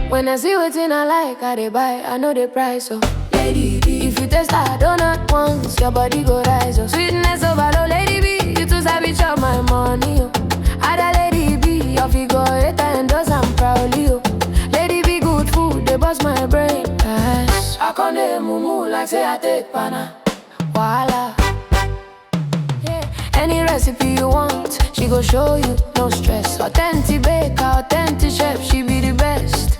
When I see wetin I like, I dey buy, I know the price, so Lady B, if you taste a donut once, your body go rise, oh. Sweetness overload, Lady B, you too sabi chop my money, oh. Ada Lady B, your figure 8 and does I'm proudly, oh. Lady B, good food, they bust my brain, yes. I come dey mumu like say I take pana, voila. Yeah. Any recipe you want, she go show you, no stress. Authentic baker, authentic chef, she be the best.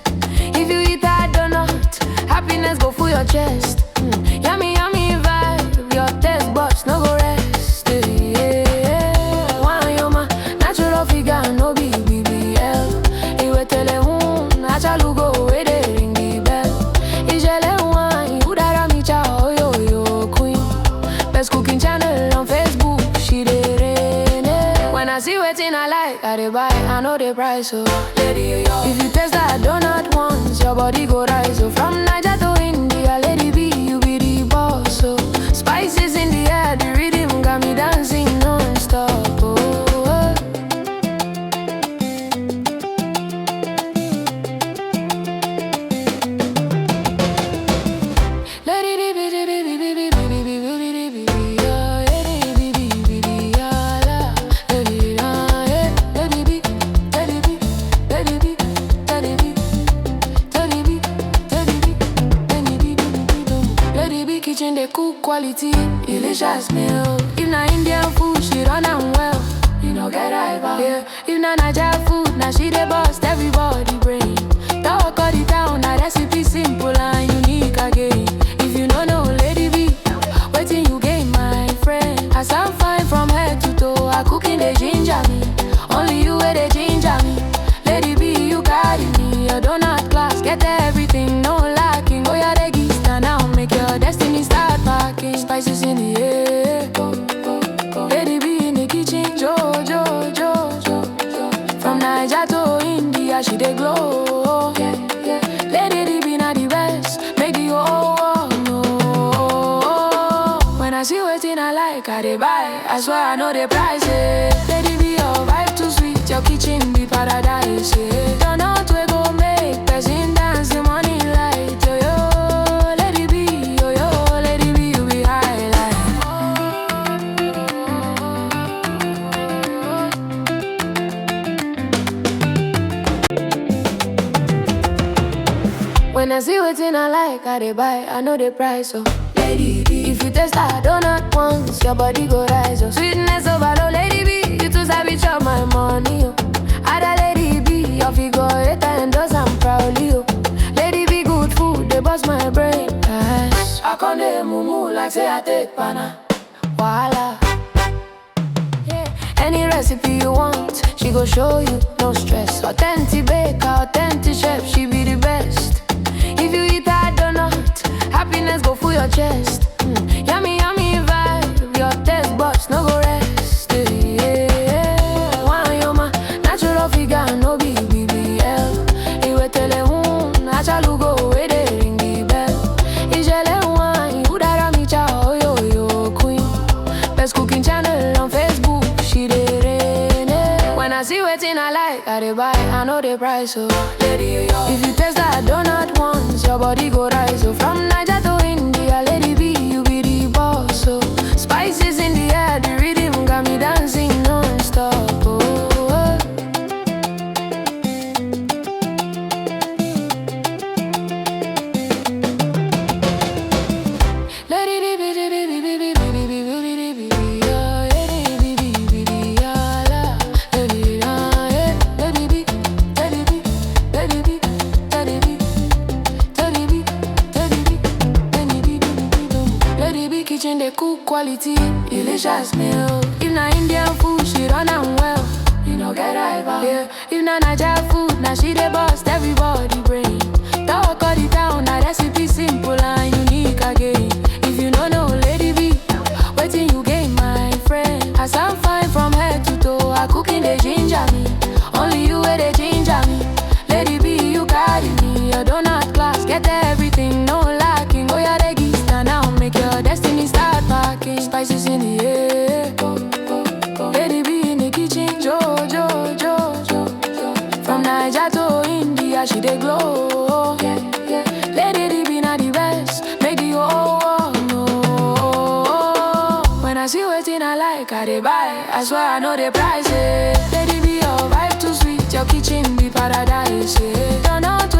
If you eat that donut, happiness go full your chest. Yummy, yummy vibe, your taste buds no go rest. Yeah. One yoma, natural figure, no be BBL. Iwe tele natural go, where they ring the bell. Ijele wine, udara micha, oh yo queen. Best cooking channel on Facebook, she dey reign. When I see wetin I like, I dey buy, I know the price, so Lady, if you taste that donut once, your body go rise, so from Niger to India, Lady B, you be the boss, so spices in the air, the rhythm got me dancing non-stop, oh. Kitchen they cook quality, delicious meal. If na Indian food, she run am well. You know get rival. Yeah. If na Niger food, now she dey bust everybody brain. Talk all the town, na recipe simple and unique again. If you no know Lady B, waiting you gain, my friend. As I'm fine from head to toe, I cooking they ginger me. Only you where they ginger me. Lady B, you carry me. Your donut class, get everything, no lacking. Oh yeah, they give stand now, make your destiny start packing. Spices in the air, Lady B in the kitchen, jo. From Niger to India, she dey glow. Lady B na the best, make the whole world know. When I see wetin I like, I dey buy, I swear I know the price, Lady B, your vibe too sweet, your kitchen be paradise, Turn out we go make person dance, the money light, yo. Lady B, yo, Lady B, you be highlight. When I see wetin I like, I dey buy, I know the price, so Lady B, if you taste that donut once, your body go rise, oh. Sweetness overload, Lady B, you too sabi chop my money, oh. Ada Lady B, your figure 8 and does I'm proudly, oh. Lady B, good food, they bust my brain, yes. I come dey mumu like say I take pana, voila. Yeah. Any recipe you want, she go show you, no stress. Authentic baker, authentic chef, she be the best. If you eat that donut, happiness go full your chest. Yummy, yummy vibe, your taste buds no go rest. Yeah. One yoma, natural figure, no be BBL. Iwe tele natural go, where they ring the bell. Ijele wine, udara micha, oh yo queen. Best cooking channel on Facebook, she dey reign. When I see wetin I like, I dey buy, I know the price, so Lady, if you taste that donut once, your body go rise, so from Niger to India, Lady B, you be the boss, so spices in the air, the rhythm got me dancing non-stop, oh. Kitchen they cook quality, delicious meal. If na Indian food, she run am well. You know get rival. Yeah. If na Niger food, now she dey bust everybody brain. Talk all the town, na recipe simple and unique again. If you no know Lady B, waiting you gain. ginger me. Only you where they ginger me. Lady B, you carry me. Your donut class, get everything, no lacking. Oh yeah, they geese now, make your destiny start packing. Spices in the air. Lady B in the kitchen, Jo, Jo, Jo, Jo. From Niger to India, she dey glow. Lady B na the best, make the whole world know. When I see wetin I like, I dey buy. I swear I know the prices. Lady B, your vibe too sweet, your kitchen be paradise. Turn on to